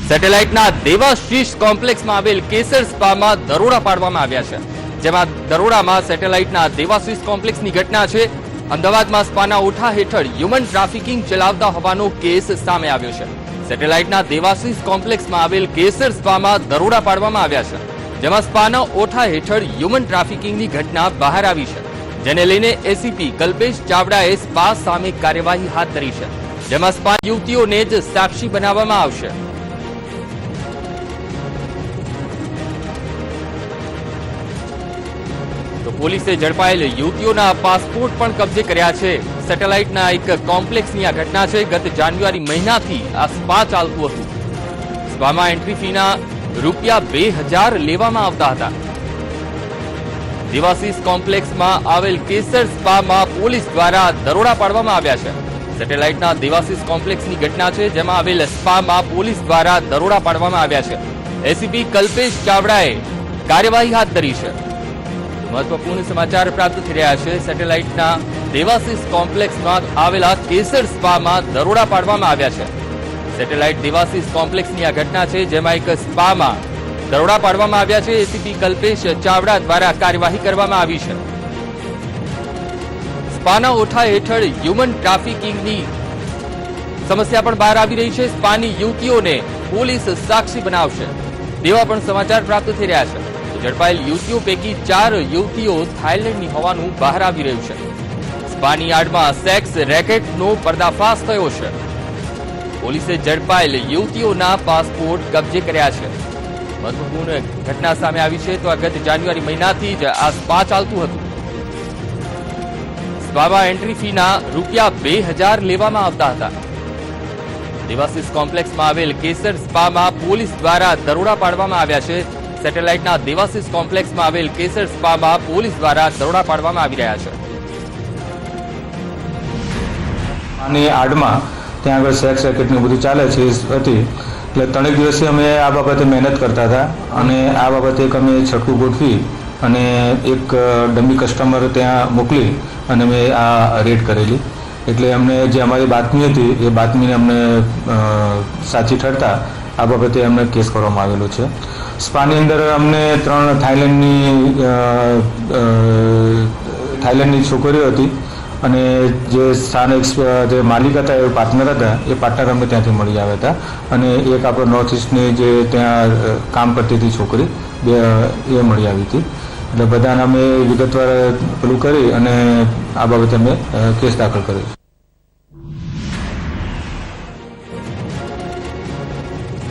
સેટેલાઇટના દેવાશીષ કોમ્પ્લેક્સમાં આવેલ કેસર સ્પામાં દરોડા પાડવામાં આવ્યા છે, જેમાં દરોડામાં સેટેલાઇટના દેવાશીષ કોમ્પ્લેક્સની ઘટના છે। અમદાવાદમાં સ્પાના ઓઠા હેઠળ હ્યુમન ટ્રાફિકિંગ ચલાવતા હોવાનો કેસ સામે આવ્યો છે। સેટેલાઇટના દેવાશીષ કોમ્પ્લેક્સમાં આવેલ કેસર સ્પામાં દરોડા પાડવામાં આવ્યા છે, જેમાં સ્પાના ઓઠા હેઠળ હ્યુમન ટ્રાફિકિંગની ઘટના બહાર આવી છે, જેને લઈને એસીપી કલ્પેશ ચાવડાએ સ્પા સામે કાર્યવાહી હાથ ધરી છે, જેમાં સ્પા યુવતીઓને જ સાક્ષી બનાવવામાં આવશે। તો પોલીસે ઝડપાયેલ યુવતીઓના પાસપોર્ટ પણ કબજે કર્યા છે। સેટેલાઇટના એક કોમ્પ્લેક્સની આ ઘટના છે। ગત જાન્યુઆરી મહિનાથી આ સ્પા ચાલતું હતું। સ્પામાં એન્ટ્રી ફીના ₹2000 લેવામાં આવતા હતા। દેવાશીષ કોમ્પ્લેક્સમાં આવેલ કેસર સ્પામાં પોલીસ દ્વારા દરોડા પાડવામાં આવ્યા છે। સેટેલાઇટના દેવાશીષ કોમ્પ્લેક્સની ઘટના છે, જેમાં આવેલ સ્પામાં પોલીસ દ્વારા દરોડા પાડવામાં આવ્યા છે। એસીપી કલ્પેશ ચાવડાએ કાર્યવાહી હાથ ધરી છે। મહત્વપૂર્ણ સમાચાર પ્રાપ્ત થઈ રહ્યા છે। સેટેલાઇટના દેવાશીષ કોમ્પ્લેક્સમાં આવેલા કેસર સ્પામાં દરોડા પાડવામાં આવ્યા છે। સેટેલાઇટ દેવાશીષ કોમ્પ્લેક્સની આ ઘટના છે, જેમાં એક સ્પામાં દરોડા પાડવામાં આવ્યા છે। એસીપી કલ્પેશ ચાવડા દ્વારા કાર્યવાહી કરવામાં આવી છે। સ્પાના ઓઠા હેઠળ હ્યુમન ટ્રાફિકિંગની સમસ્યા પણ બહાર આવી રહી છે। સ્પાની યુવતીઓને પોલીસ સાક્ષી બનાવશે તેવા પણ સમાચાર પ્રાપ્ત થઈ રહ્યા છે। ઝડપાયેલ યુવતીઓ પૈકી 4 યુવતીઓ થાઇલેન્ડની હોવાનું બહાર આવી રહ્યું છે। સ્પાની આડમાં સેક્સ રેકેટનો પર્દાફાશ થયો છે। પોલીસે ઝડપાયેલ યુવતીઓના પાસપોર્ટ કબજે કર્યા છે। મહત્વપૂર્ણ ઘટના સામે આવી છે। તો આ ગત જાન્યુઆરી મહિનાથી જ આ સ્પા ચાલતું હતું। સ્પામાં એન્ટ્રી ફીના ₹2000 લેવામાં આવતા હતા। દેવાશીષ કોમ્પ્લેક્સમાં આવેલ કેસર સ્પામાં પોલીસ દ્વારા દરોડા પાડવામાં આવ્યા છે। સેટેલાઇટના દેવાશીષ કોમ્પ્લેક્સમાં આવેલ કેસર સ્પામાં પોલીસ દ્વારા દરોડા પાડવામાં આવી રહ્યા છે। આની આડમાં ત્યાં આગળ સેક્સ રેકેટનું બધું ચાલે છે હતી, એટલે 3 દિવસથી અમે આ બાબતે મહેનત કરતા હતા અને આ બાબતે એક અમે છટકું ગોઠવી અને એક ડમી કસ્ટમર ત્યાં મોકલી અને અમે આ રેડ કરેલી। એટલે અમને જે અમારી બાતમી હતી એ બાતમીને અમને સાચી ઠરતા આ બાબતે અમને કેસ કરવામાં આવેલો છે। સ્પાની અંદર અમને 3 થાઇલેન્ડની છોકરીઓ હતી અને જે સ્થાનિક જે માલિક હતા એ પાર્ટનર હતા, એ પાર્ટનર અમને ત્યાંથી મળી આવ્યા હતા અને એક આપણો નોર્થ ઇસ્ટની જે ત્યાં કામ કરતી હતી છોકરી એ મળી આવી હતી। એટલે બધાને અમે વિગતવાર પેલું કરી અને આ બાબતે અમે કેસ દાખલ કર્યો છે।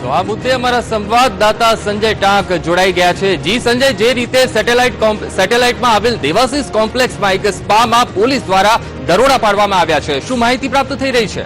તો આ મુદ્દે અમારા સંવાદદાતા સંજય ટાંક જોડાઈ ગયા છે। જી સંજય, જે રીતે સેટેલાઇટમાં આવેલ દેવાશીષ કોમ્પ્લેક્સમાં એક સ્પામાં પોલીસ દ્વારા દરોડા પાડવામાં આવ્યા છે, શું માહિતી પ્રાપ્ત થઈ રહી છે?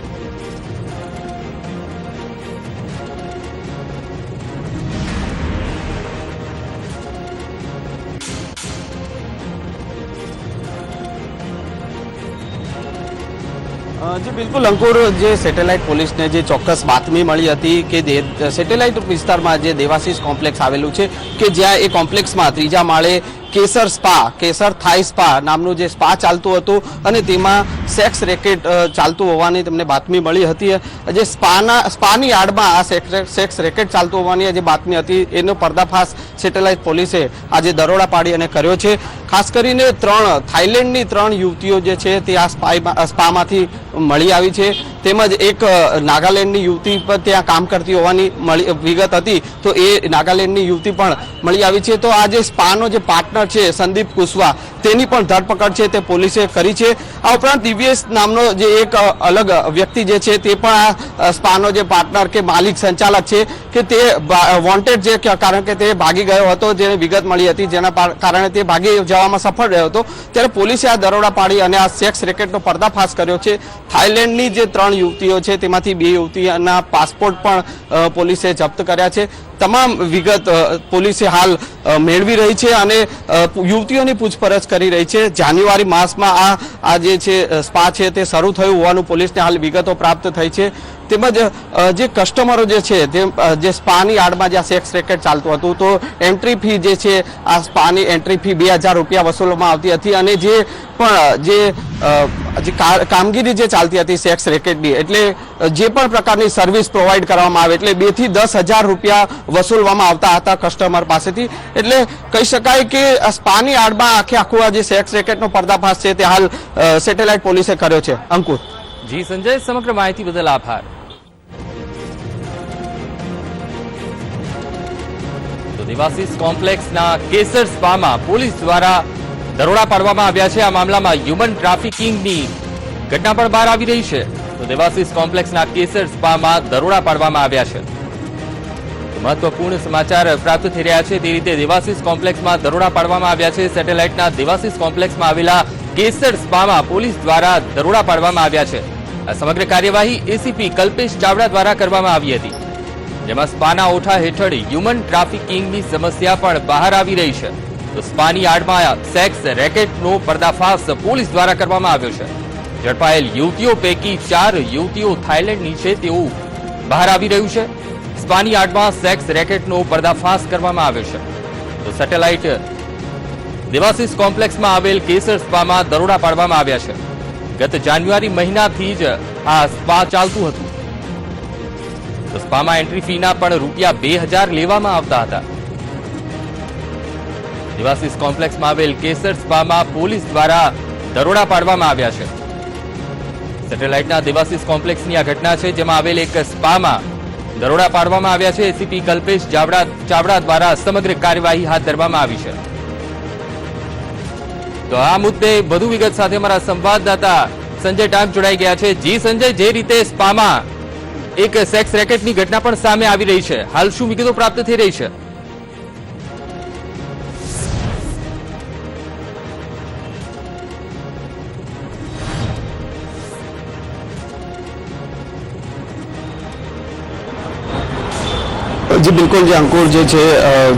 જી બિલકુલ અંકુર, જે સેટેલાઇટ પોલીસને જે ચોક્કસ બાતમી મળી હતી કે સેટેલાઇટ વિસ્તારમાં જે દેવાશીષ કોમ્પ્લેક્સ આવેલું છે કે જ્યાં એ કોમ્પ્લેક્સમાં 3જા માળે કેસર થાઈ સ્પા નામનું જે સ્પા ચાલતું હતું અને તેમાં સેક્સ રેકેટ ચાલતું હોવાની તેમને બાતમી મળી હતી। જે સ્પાની આડમાં આ સેક્સ રેકેટ ચાલતું હોવાની જે બાતમી હતી એનો પર્દાફાશ સેટેલાઇટ પોલીસે આજે દરોડા પાડી અને કર્યો છે। ખાસ કરીને થાઇલેન્ડની 3 યુવતીઓ જે છે તે આ સ્પામાંથી મળી આવી છે, તેમજ એક નાગાલેન્ડની યુવતી પણ ત્યાં કામ કરતી હોવાની વિગત હતી, તો એ નાગાલેન્ડની યુવતી પણ મળી આવી છે। તો આ જે સ્પાનો જે પાર્ટનર છે સંદીપ કુશવા, તેની પણ ધરપકડ છે તે પોલીસે કરી છે। આ ઉપરાંત દિવ્યેશ નામનો જે એક અલગ વ્યક્તિ જે છે તે પણ આ સ્પાનો જે પાર્ટનર કે માલિક સંચાલક છે કે તે વોન્ટેડ છે, કારણ કે તે ભાગી ગયો હતો, જેને વિગત મળી હતી, જેના કારણે તે ભાગી જવામાં સફળ રહ્યો હતો। ત્યારે પોલીસે આ દરોડા પાડી અને આ સેક્સ રેકેટનો પર્દાફાશ કર્યો છે। થાઇલેન્ડની જે 3 યુવતીઓ છે તેમાંથી 2 યુવતીઓના પાસપોર્ટ પણ પોલીસે જપ્ત કર્યા છે। તમામ વિગત પોલીસે હાલ મેળવી રહી છે અને યુવતીઓની પૂછપરછ કરી રહી છે। જાન્યુઆરી માસમાં આ જે છે સ્પા છે તે શરૂ થયું હોવાનું પોલીસને હાલ વિગતો પ્રાપ્ત થઈ છે। તેમજ જે કસ્ટમરો જે છે તે જે સ્પાની આડમાં જ્યાં સેક્સ રેકેટ ચાલતું હતું તો એન્ટ્રી ફી જે છે આ સ્પાની એન્ટ્રી ફી 2000 રૂપિયા વસૂલવામાં આવતી હતી અને જે પણ જે કામગીરી જે ચાલતી હતી સેક્સ રેકેટની એટલે જે પણ પ્રકારની સર્વિસ પ્રોવાઈડ કરવામાં આવે એટલે 2 થી 10,000 રૂપિયા વસૂલવામાં આવતા હતા કસ્ટમર પાસેથી એટલે કહી શકાય કે સ્પાની આડમાં આખું આ જે સેક્સ રેકેટનો પર્દાફાશ છે તે હાલ સેટેલાઇટ પોલીસે કર્યો છે. અંકુર. જી સંજય, સમગ્ર માહિતી બદલ આભાર. તો દેવાસીસ કોમ્પ્લેક્સના કેસર સ્પામાં પોલીસ દ્વારા દરોડા પાડવામાં આવ્યા છે. આ મામલામાં હ્યુમન ટ્રાફિકિંગની ઘટના પણ બહાર આવી રહી છે. તો દેવાસીસ કોમ્પ્લેક્સના કેસર સ્પામાં દરોડા પાડવામાં આવ્યા છે. મહત્વપૂર્ણ સમાચાર પ્રાપ્ત થઈ રહ્યા છે. તે રીતે દેવાસીસ કોમ્પ્લેક્સમાં દરોડા પાડવામાં આવ્યા છે. સેટેલાઇટના દેવાસીસ કોમ્પ્લેક્સમાં આવેલા કેસર સ્પામાં પોલીસ દ્વારા દરોડા પાડવામાં આવ્યા છે. આ સમગ્ર કાર્યવાહી એસીપી કલ્પેશ ચાવડા દ્વારા કરવામાં આવી હતી, જેમાં સ્પાના ઓઠા હેઠળ હ્યુમન ટ્રાફિકિંગની સમસ્યા પણ બહાર આવી રહી છે. તો સ્પાની આડમાં સેક્સ રેકેટનો પર્દાફાશ પોલીસ દ્વારા કરવામાં આવ્યો છે. ઝડપાયેલ યુવતીઓ પૈકી 4 યુવતીઓ થાઇલેન્ડની છે તેવું બહાર આવી રહ્યું છે. સ્પાની આડમાં સેક્સ રેકેટનો પર્દાફાશ કરવામાં આવ્યો છે. તો સેટેલાઇટ દેવાસીસ કોમ્પ્લેક્સમાં આવેલ કેસર સ્પામાં દરોડા પાડવામાં આવ્યા છે. ગત જાન્યુઆરી મહિનાથી જ આ સ્પા ચાલતું હતું. તો સ્પામાં એન્ટ્રી ફીના પણ રૂપિયા 2000 લેવામાં આવતા હતા. દેવાસીસ કોમ્પ્લેક્સમાં આવેલ કેસર સ્પામાં પોલીસ દ્વારા દરોડા પાડવામાં આવ્યા છે. સેટેલાઇટના દેવાસીસ કોમ્પ્લેક્સની આ ઘટના છે, જેમાં આવેલ એક સ્પામાં દરોડા પાડવામાં આવ્યા છે. એસીપી કલ્પેશ ચાવડા દ્વારા સમગ્ર કાર્યવાહી હાથ ધરવામાં આવી છે. તો આ મુદ્દે વધુ વિગત સાથે અમારા સંવાદદાતા સંજય ટાંક જોડાઈ ગયા છે. જી સંજય, જે રીતે સ્પામાં એક સેક્સ રેકેટની ઘટના પણ સામે આવી રહી છે, હાલ શું વિગતો પ્રાપ્ત થઈ રહી છે? જી બિલકુલ, જે અંકુર જે છે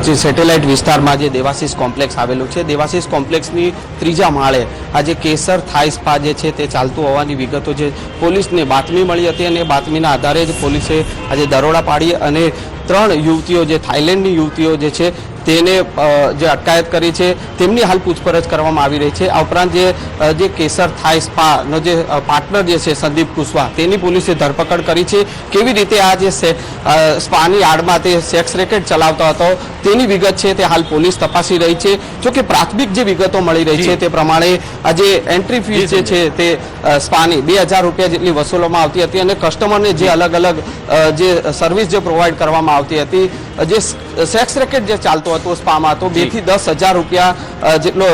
જે સેટેલાઇટ વિસ્તારમાં જે દેવાસીસ કોમ્પ્લેક્સ આવેલું છે, દેવાસીસ કોમ્પ્લેક્સની 3જા માળે આ જે કેસર થાઈ સ્પા જે છે તે ચાલતું હોવાની વિગતો જે પોલીસને બાતમી મળી હતી અને બાતમીના આધારે જ પોલીસે આજે દરોડા પાડી અને 3 યુવતીઓ જે થાઇલેન્ડની યુવતીઓ જે છે તેને જે અટકાયત કરી છે તેમની હાલ પૂછપરછ કરવામાં આવી રહી છે. આ ઉપરાંત જે કેસર થાઈ સ્પાનો જે પાર્ટનર જે છે સંદીપ કુશવાહ તેની પોલીસે ધરપકડ કરી છે. કેવી રીતે આ જે સ્પાની આડમાં તે સેક્સ રેકેટ ચલાવતો હતો તેની વિગત છે તે હાલ પોલીસ તપાસી રહી છે. જોકે પ્રાથમિક જે વિગતો મળી રહી છે તે પ્રમાણે આ જે એન્ટ્રી ફી જે છે તે સ્પાની 2000 રૂપિયા જેટલી વસૂલવામાં આવતી હતી અને કસ્ટમરને જે અલગ અલગ જે સર્વિસ જે પ્રોવાઈડ કરવામાં આવતી હતી, જે સેક્સ રેકેટ જે ચાલતો હતો સ્પામાં, તો 2 થી 10,000 રૂપિયા જેટલો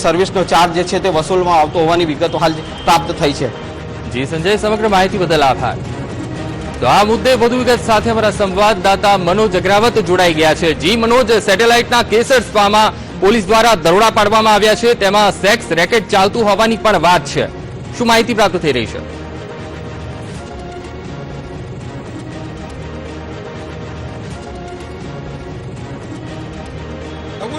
સર્વિસનો ચાર્જ જે છે તે વસૂલવામાં આવતો હોવાની વિગતો હાલ પ્રાપ્ત થઈ છે. જી સંજય, સમગ્ર માહિતી બદલ આભાર. તો આ મુદ્દે વધુ વિગત સાથે અમારા સંવાદદાતા મનોજ અગ્રાવત જોડાઈ ગયા છે. જી મનોજ, સેટેલાઇટના કેસર સ્પામાં પોલીસ દ્વારા દરોડા પાડવામાં આવ્યા છે, તેમાં સેક્સ રેકેટ ચાલતું હોવાની પણ વાત છે. શું માહિતી પ્રાપ્ત થઈ રહી છે?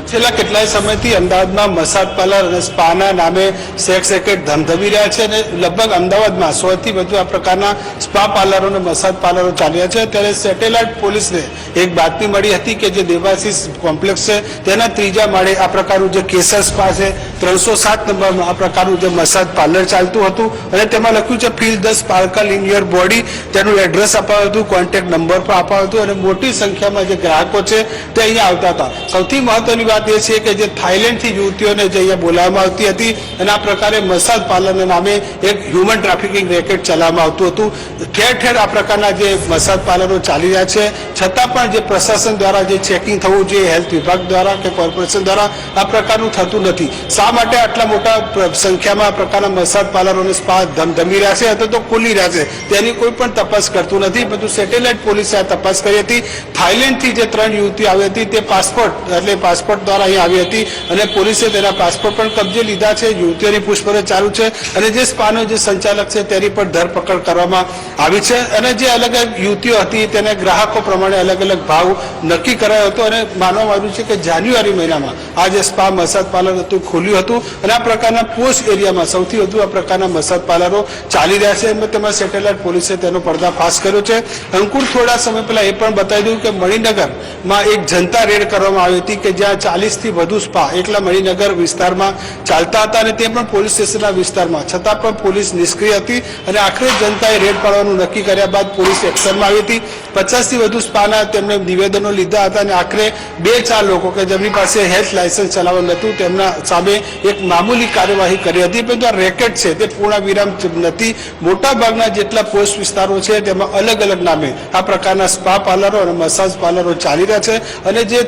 છેલ્લા કેટલાય સમયથી અમદાવાદમાં મસાજ પાર્લર અને સ્પાના નામે સેક્સ રેકેટ ધમધમી રહ્યા છે અને લગભગ અમદાવાદમાં 100 થી વધુ આ પ્રકારના સ્પા પાર્લરો અને મસાજ પાર્લરો ચાલી રહ્યા છે. ત્યારે સેટેલાઇટ પોલીસને એક બાતમી મળી હતી કે જે દેવાસીસ કોમ્પ્લેક્સ છે તેના 3જા માળે આ પ્રકારનું જે કેસર સ્પા છે 307 નંબરમાં આ પ્રકારનું જે મસાજ પાર્લર ચાલતું હતું અને તેમાં લખ્યું છે feel the sparkle in your body. તેનું એડ્રેસ આપ્યું હતું, કોન્ટેક્ટ નંબર પણ આપ્યો હતો અને મોટી સંખ્યામાં જે ગ્રાહકો છે તે અહીંયા આવતા હતા. સૌથી મહત્વની વાત એ છે કે જે થાઇલેન્ડથી યુવતીઓને જે અહીંયા બોલાવવામાં આવતી હતી અને આ પ્રકારે મસાજ પાર્લરના નામે એક હ્યુમન ટ્રાફિકિંગ રેકેટ ચલાવવામાં આવતું હતું. ઠેર ઠેર આ પ્રકારના જે મસાજ પાર્લરો ચાલી રહ્યા છે, છતાં પણ જે પ્રશાસન દ્વારા જે ચેકિંગ થવું જોઈએ, હેલ્થ વિભાગ દ્વારા કે કોર્પોરેશન દ્વારા, આ પ્રકારનું થતું નથી. શા માટે આટલા મોટા સંખ્યામાં આ પ્રકારના મસાજ પાર્લરો અને સ્પા ધમધમી રહ્યા છે અથવા તો ખુલી રહ્યા છે તેની કોઈ પણ તપાસ કરતું નથી. બધું સેટેલાઇટ પોલીસે આ તપાસ કરી હતી. થાઇલેન્ડથી જે 3 યુવતીઓ આવી હતી તે પાસપોર્ટ દ્વારા દ્વારા અહીં આવી હતી અને પોલીસે તેના પાસપોર્ટ પણ કબજે લીધા છે. યુવતીઓની પૂછપરછ ચાલુ છે અને જે સ્પાનો જે સંચાલક છે તેની પણ ધરપકડ કરવામાં આવી છે અને જે અલગ અલગ યુવતીઓ હતી તેને ગ્રાહકો પ્રમાણે અલગ અલગ ભાવ નક્કી કરાયો હતો અને માનવામાં આવ્યું છે કે જાન્યુઆરી મહિનામાં આ જે સ્પા મસાજ પાર્લર હતું ખોલ્યું હતું અને આ પ્રકારના પોસ્ટ એરિયામાં સૌથી વધુ આ પ્રકારના મસાજ પાર્લરો ચાલી રહ્યા છે. એમાં તેમાં સેટેલાઇટ પોલીસે તેનો પર્દાફાશ કર્યો છે. અંકુર થોડા સમય પહેલા એ પણ બતાવી દઉં કે મણિનગરમાં એક જનતા રેડ કરવામાં આવી હતી કે જ્યાં 40 થી વધુ સ્પા એકલા મણિનગર વિસ્તારમાં ચાલતા હતા અને તે પણ પોલીસ સ્ટેશનના વિસ્તારમાં, છતાં પણ પોલીસ નિષ્ક્રિય હતી અને આખરે જનતાએ રેડ પાડવાનું નક્કી કર્યા બાદ પોલીસ એક્શનમાં આવી હતી. 50 થી વધુ સ્પાના તેમણે નિવેદનો લીધા હતા અને આખરે 2-4 લોકો કે જેમની પાસે હેલ્થ લાયસન્સ ચલાવવાનું હતું તેમના સામે એક મામૂલી કાર્યવાહી કરી હતી. પરંતુ આ રેકેટ છે તે પૂર્ણ વિરામ નથી. મોટાભાગના જેટલા પોસ્ટ વિસ્તારો છે તેમાં અલગ અલગ નામે આ પ્રકારના સ્પા પાર્લરો અને મસાજ પાર્લરો ચાલી રહ્યા છે અને જે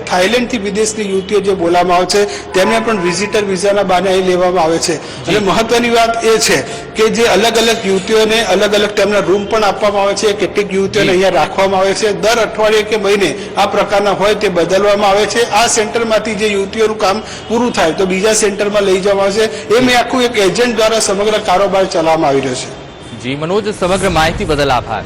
થાઈલેન્ડથી વિદેશની યુવતીઓ જે બોલાવવામાં આવે છે તેમને પણ વિઝિટર વિઝાના બહાને અહીં લેવામાં આવે છે. અને મહત્વની વાત એ છે કે જે અલગ અલગ યુવતીઓને અલગ અલગ તેમના રૂમ પણ આપવામાં આવે છે. કેટલીક યુવતીઓને અહીંયા રાખવામાં આવે છે. દર અઠવાડિયે કે મહિને આ પ્રકારના હોય તે બદલવામાં આવે છે. આ સેન્ટરમાંથી જે યુવતીઓનું કામ પૂરું થાય તો બીજા સેન્ટરમાં લઈ જવામાં આવે છે. એમ આખું એક એજન્ટ દ્વારા સમગ્ર કારોબાર ચલાવવામાં આવી રહ્યો છે. જી મનોજ, સમગ્ર માહિતી બદલ આભાર.